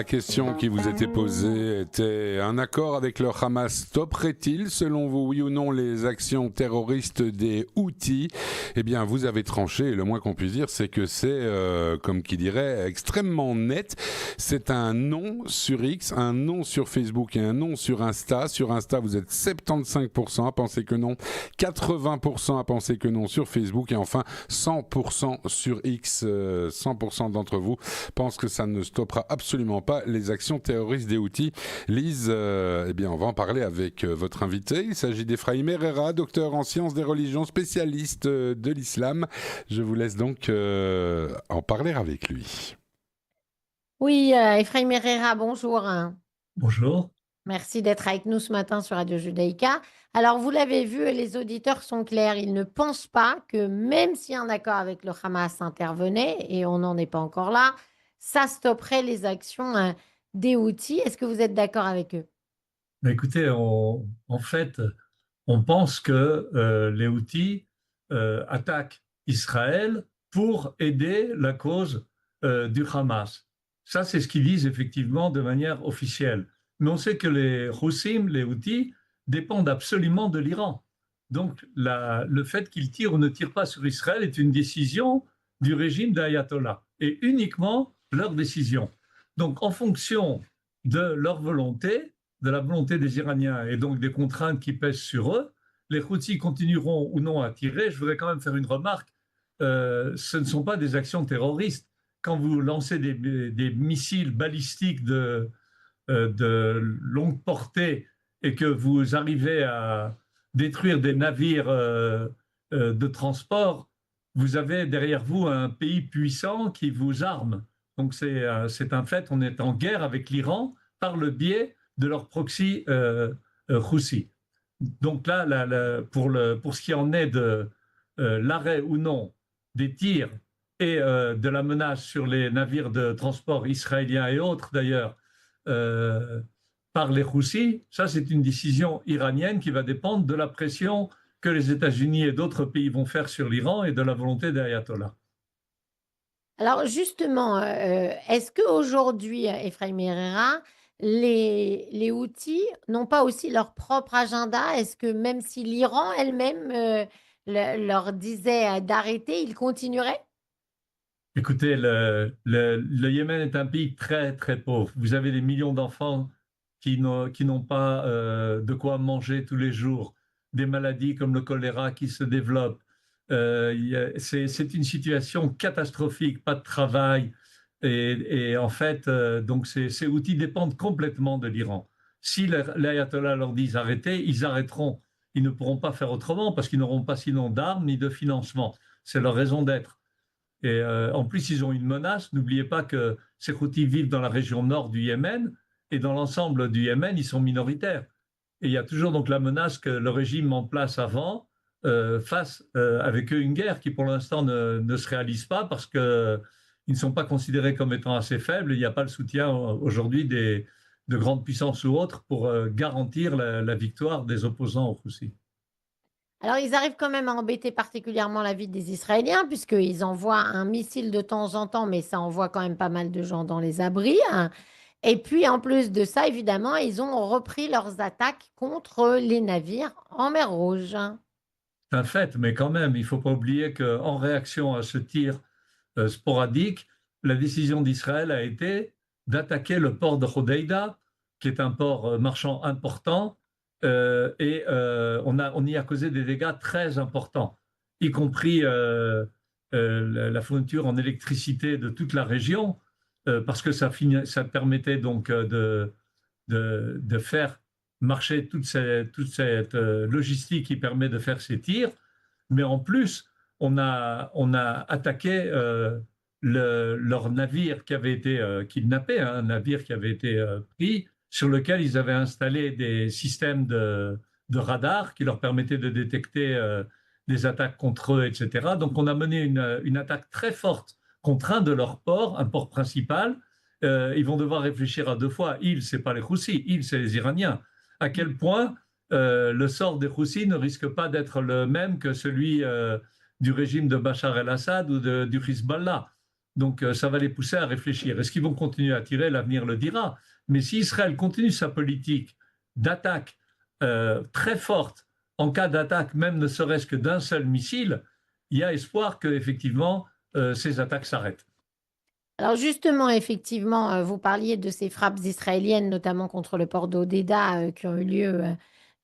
la question qui vous était posée était: un accord avec le Hamas stopperait-il, selon vous, oui ou non, les actions terroristes des Houthis? Eh bien, vous avez tranché, et le moins qu'on puisse dire, c'est que c'est, comme qui dirait, extrêmement net. C'est un non sur X, un non sur Facebook et un non sur Insta. Sur Insta, vous êtes 75% à penser que non, 80% à penser que non sur Facebook, et enfin 100% sur X. 100% d'entre vous pensent que ça ne stoppera absolument pas les actions terroristes des Houthis. Lise, eh bien, on va en parler avec votre invité. Il s'agit d'Efraïm Herrera, docteur en sciences des religions, spécialiste de l'islam. Je vous laisse donc en parler avec lui. Oui, Efraïm Herrera, bonjour. Bonjour. Merci d'être avec nous ce matin sur Radio Judaïka. Alors, vous l'avez vu, les auditeurs sont clairs. Ils ne pensent pas que même si un accord avec le Hamas intervenait, et on n'en est pas encore là, ça stopperait les actions des Houthis. Est-ce que vous êtes d'accord avec eux? Écoutez, en fait, on pense que les Houthis attaquent Israël pour aider la cause du Hamas. Ça, c'est ce qu'ils disent effectivement de manière officielle. Mais on sait que les Houssim, les Houthis, dépendent absolument de l'Iran. Donc, le fait qu'ils tirent ou ne tirent pas sur Israël est une décision du régime d'Ayatollah, et uniquement leur décision. Donc, en fonction de leur volonté, de la volonté des Iraniens et donc des contraintes qui pèsent sur eux, les Houthis continueront ou non à tirer. Je voudrais quand même faire une remarque. Ce ne sont pas des actions terroristes. Quand vous lancez des missiles balistiques de longue portée et que vous arrivez à détruire des navires de transport, vous avez derrière vous un pays puissant qui vous arme. Donc c'est un fait, on est en guerre avec l'Iran par le biais de leur proxy Houthi. Donc là, pour ce qui en est de l'arrêt ou non des tirs et de la menace sur les navires de transport israéliens et autres d'ailleurs, euh, par les Houthis, ça c'est une décision iranienne qui va dépendre de la pression que les États-Unis et d'autres pays vont faire sur l'Iran et de la volonté d'Ayatollah. Alors, justement, est-ce qu'aujourd'hui, Efraïm Herrera, les Houthis n'ont pas aussi leur propre agenda? Est-ce que même si l'Iran elle-même leur disait d'arrêter, ils continueraient? Écoutez, le Yémen est un pays très très pauvre. Vous avez des millions d'enfants qui n'ont pas de quoi manger tous les jours, des maladies comme le choléra qui se développent. C'est une situation catastrophique, pas de travail. Et en fait, donc ces outils dépendent complètement de l'Iran. Si l'ayatollah leur dit arrêtez, ils arrêteront. Ils ne pourront pas faire autrement parce qu'ils n'auront pas sinon d'armes ni de financement. C'est leur raison d'être. Et en plus, ils ont une menace. N'oubliez pas que ces Houthis vivent dans la région nord du Yémen, et dans l'ensemble du Yémen, ils sont minoritaires. Et il y a toujours donc la menace que le régime en place avant fasse avec eux une guerre qui, pour l'instant, ne se réalise pas parce qu'ils ne sont pas considérés comme étant assez faibles. Il n'y a pas le soutien aujourd'hui de grandes puissances ou autres pour garantir la victoire des opposants aux Houthis. Alors, ils arrivent quand même à embêter particulièrement la vie des Israéliens, puisqu'ils envoient un missile de temps en temps, mais ça envoie quand même pas mal de gens dans les abris, hein. Et puis, en plus de ça, évidemment, ils ont repris leurs attaques contre les navires en mer Rouge. C'est un fait, mais quand même, il ne faut pas oublier qu'en réaction à ce tir sporadique, la décision d'Israël a été d'attaquer le port de Hodeïda, qui est un port marchand important, et on y a causé des dégâts très importants, y compris la fourniture en électricité de toute la région, parce que ça permettait donc de faire marcher toute cette logistique qui permet de faire ces tirs. Mais en plus, on a attaqué leur navire qui avait été kidnappé, hein, un navire qui avait été pris, sur lequel ils avaient installé des systèmes de radar qui leur permettaient de détecter des attaques contre eux, etc. Donc on a mené une attaque très forte contre un de leurs ports, un port principal. Ils vont devoir réfléchir à deux fois. Ils, c'est pas les Houthis, ils, c'est les Iraniens. À quel point le sort des Houthis ne risque pas d'être le même que celui du régime de Bachar el-Assad ou du Hezbollah. Donc, ça va les pousser à réfléchir. Est-ce qu'ils vont continuer à tirer? L'avenir le dira. Mais si Israël continue sa politique d'attaque très forte, en cas d'attaque, même ne serait-ce que d'un seul missile, il y a espoir qu'effectivement, ces attaques s'arrêtent. Alors justement, effectivement, vous parliez de ces frappes israéliennes, notamment contre le port d'Odessa, qui ont eu lieu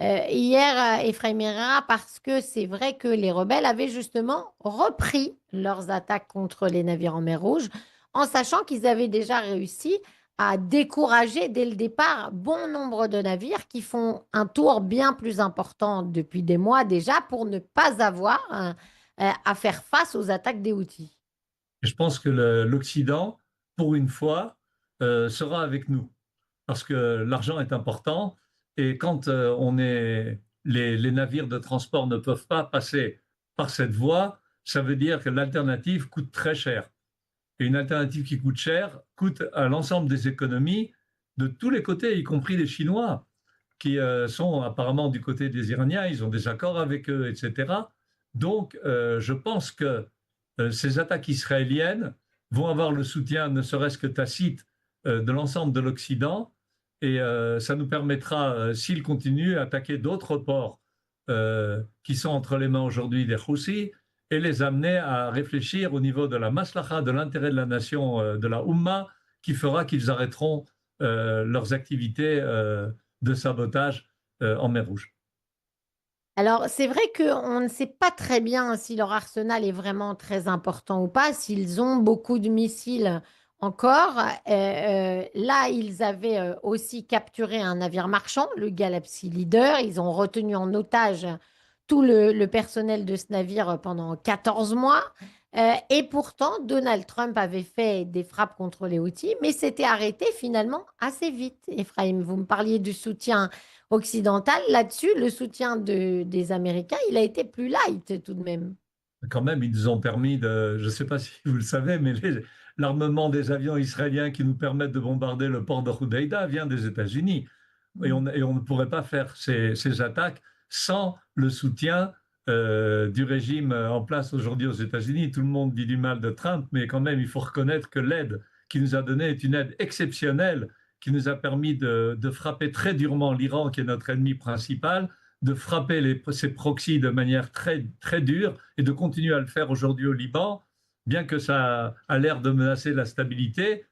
hier, Ephraim Herrera, parce que c'est vrai que les rebelles avaient justement repris leurs attaques contre les navires en mer Rouge, en sachant qu'ils avaient déjà réussi à décourager dès le départ bon nombre de navires qui font un tour bien plus important depuis des mois déjà pour ne pas avoir à faire face aux attaques des Houthis. Et je pense que l'Occident, pour une fois, sera avec nous. Parce que l'argent est important et quand les navires de transport ne peuvent pas passer par cette voie, ça veut dire que l'alternative coûte très cher. Et une alternative qui coûte cher coûte à l'ensemble des économies de tous les côtés, y compris les Chinois, qui sont apparemment du côté des Iraniens, ils ont des accords avec eux, etc. Donc, je pense que ces attaques israéliennes vont avoir le soutien, ne serait-ce que tacite, de l'ensemble de l'Occident, et ça nous permettra, s'ils continuent, d'attaquer d'autres ports qui sont entre les mains aujourd'hui des Houthis, et les amener à réfléchir au niveau de la maslaha, de l'intérêt de la nation, de la Oumma, qui fera qu'ils arrêteront leurs activités de sabotage en mer Rouge. Alors, c'est vrai qu'on ne sait pas très bien si leur arsenal est vraiment très important ou pas, s'ils ont beaucoup de missiles encore. Là, ils avaient aussi capturé un navire marchand, le Galaxy Leader. Ils ont retenu en otage tout le personnel de ce navire pendant 14 mois. Et pourtant, Donald Trump avait fait des frappes contre les Houthis, mais s'était arrêté finalement assez vite. Ephraim, vous me parliez du soutien occidental. Là-dessus, le soutien des Américains, il a été plus light tout de même. Quand même, ils nous ont permis de, je ne sais pas si vous le savez, mais l'armement des avions israéliens qui nous permettent de bombarder le port de Hodeïda vient des États-Unis. Et on ne pourrait pas faire ces attaques sans le soutien du régime en place aujourd'hui aux États-Unis. Tout le monde dit du mal de Trump, mais quand même, il faut reconnaître que l'aide qu'il nous a donnée est une aide exceptionnelle qui nous a permis de frapper très durement l'Iran, qui est notre ennemi principal, de frapper ces proxys de manière très, très dure et de continuer à le faire aujourd'hui au Liban, bien que ça a l'air de menacer la stabilité.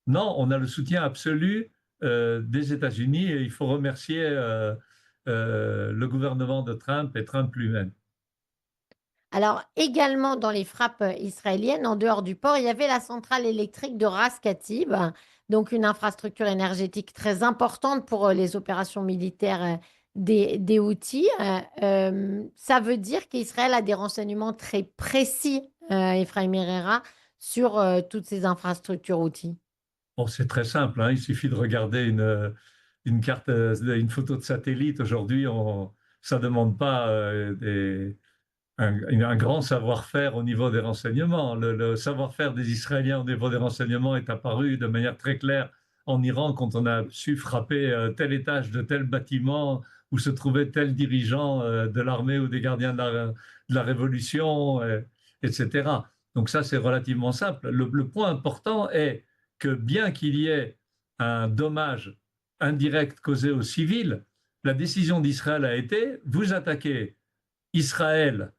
Non, on a le soutien absolu des États-Unis et il faut remercier le gouvernement de Trump et Trump lui-même. Alors, également dans les frappes israéliennes, en dehors du port, il y avait la centrale électrique de Ras Katib, donc une infrastructure énergétique très importante pour les opérations militaires des Houthis. Ça veut dire qu'Israël a des renseignements très précis, Ephraim Herrera, sur toutes ces infrastructures Houthis. Bon, c'est très simple, hein, il suffit de regarder une carte, une photo de satellite. Aujourd'hui, ça ne demande pas un grand savoir-faire au niveau des renseignements. Le savoir-faire des Israéliens au niveau des renseignements est apparu de manière très claire en Iran quand on a su frapper tel étage de tel bâtiment où se trouvait tel dirigeant de l'armée ou des gardiens de la Révolution, etc. Donc ça, c'est relativement simple. Le point important est que bien qu'il y ait un dommage indirect causé aux civils, la décision d'Israël a été, vous attaquez Israël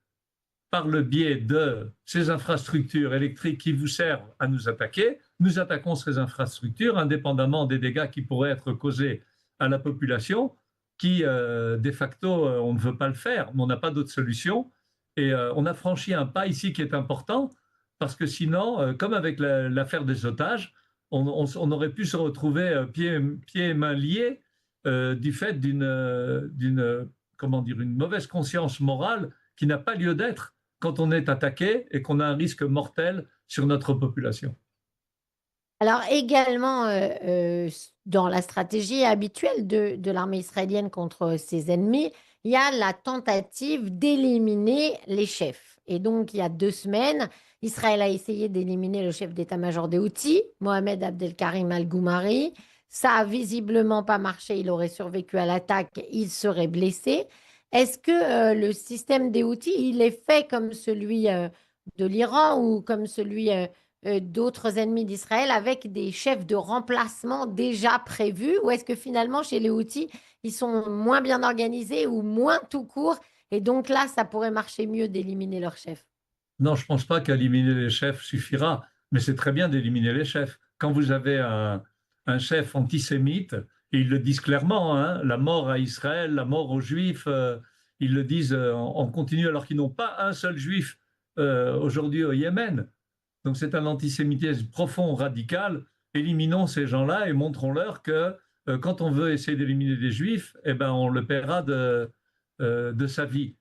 par le biais de ces infrastructures électriques qui vous servent à nous attaquer, nous attaquons ces infrastructures indépendamment des dégâts qui pourraient être causés à la population, qui, de facto, on ne veut pas le faire, mais on n'a pas d'autre solution. Et on a franchi un pas ici qui est important, parce que sinon, comme avec l'affaire des otages, on aurait pu se retrouver pieds et mains liés du fait comment dire, une mauvaise conscience morale qui n'a pas lieu d'être quand on est attaqué et qu'on a un risque mortel sur notre population. Alors également, dans la stratégie habituelle de l'armée israélienne contre ses ennemis, il y a la tentative d'éliminer les chefs. Et donc, il y a 2 semaines, Israël a essayé d'éliminer le chef d'état-major des Houthis, Mohamed Abdelkarim Al-Goumari. Ça a visiblement pas marché, il aurait survécu à l'attaque, il serait blessé. Est-ce que le système des Houthis, il est fait comme celui de l'Iran ou comme celui d'autres ennemis d'Israël avec des chefs de remplacement déjà prévus? Ou est-ce que finalement, chez les Houthis, ils sont moins bien organisés ou moins tout court? Et donc là, ça pourrait marcher mieux d'éliminer leur chef. Non, je ne pense pas qu'éliminer les chefs suffira, mais c'est très bien d'éliminer les chefs. Quand vous avez un chef antisémite, et ils le disent clairement, hein, la mort à Israël, la mort aux Juifs, ils le disent en continu alors qu'ils n'ont pas un seul Juif aujourd'hui au Yémen. Donc c'est un antisémitisme profond, radical. Éliminons ces gens-là et montrons-leur que quand on veut essayer d'éliminer des Juifs, eh ben, on le paiera de sa vie.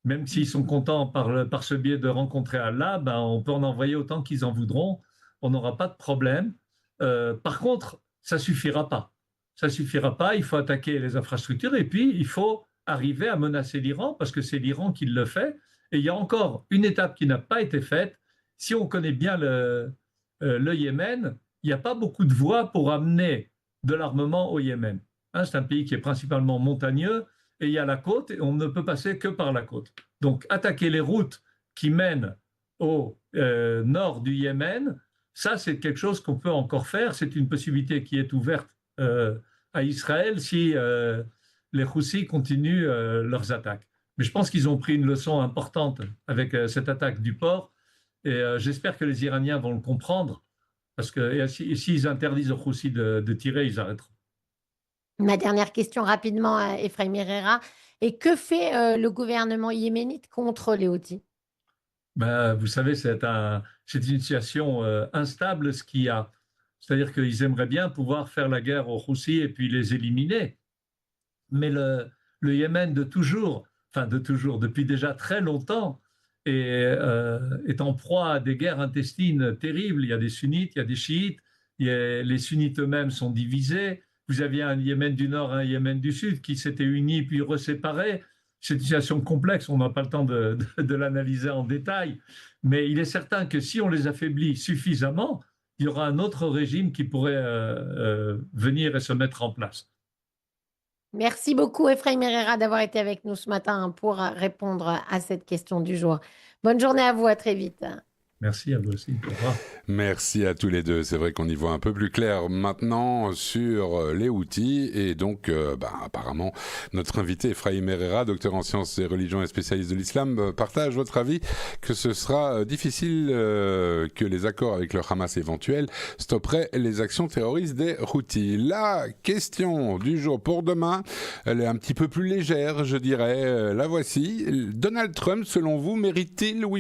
Même s'ils sont contents par ce biais de rencontrer Allah, ben, on peut en envoyer autant qu'ils en voudront. On n'aura pas de problème. Par contre, ça suffira pas. Ça suffira pas. Il faut attaquer les infrastructures et puis il faut arriver à menacer l'Iran parce que c'est l'Iran qui le fait. Et il y a encore une étape qui n'a pas été faite. Si on connaît bien le Yémen, il n'y a pas beaucoup de voies pour amener de l'armement au Yémen. Hein, c'est un pays qui est principalement montagneux et il y a la côte et on ne peut passer que par la côte. Donc attaquer les routes qui mènent au nord du Yémen, ça c'est quelque chose qu'on peut encore faire. C'est une possibilité qui est ouverte à Israël si les Houthis continuent leurs attaques. Mais je pense qu'ils ont pris une leçon importante avec cette attaque du port et j'espère que les Iraniens vont le comprendre parce que s'ils interdisent aux Houthis de tirer, ils arrêteront. Ma dernière question rapidement à Ephraim Herrera. Et que fait le gouvernement yéménite contre les Houthis? Ben, vous savez, c'est une situation instable ce qu'il y a. C'est-à-dire qu'ils aimeraient bien pouvoir faire la guerre aux Houthis et puis les éliminer. Mais le Yémen depuis déjà très longtemps, est en proie à des guerres intestines terribles. Il y a des sunnites, il y a des chiites, les sunnites eux-mêmes sont divisés. Vous aviez un Yémen du Nord, un Yémen du Sud qui s'étaient unis puis reséparés. C'est une situation complexe, on n'a pas le temps de l'analyser en détail, mais il est certain que si on les affaiblit suffisamment, il y aura un autre régime qui pourrait venir et se mettre en place. Merci beaucoup, Ephraim Herrera, d'avoir été avec nous ce matin pour répondre à cette question du jour. Bonne journée à vous, à très vite. Merci à vous aussi. Au revoir. Merci à tous les deux. C'est vrai qu'on y voit un peu plus clair maintenant sur les Houthis. Et donc, apparemment, notre invité Ephraim Herrera, docteur en sciences et religions et spécialiste de l'islam, partage votre avis que ce sera difficile que les accords avec le Hamas éventuels stopperaient les actions terroristes des Houthis. La question du jour pour demain, elle est un petit peu plus légère, je dirais. La voici. Donald Trump, selon vous, mérite-t-il, oui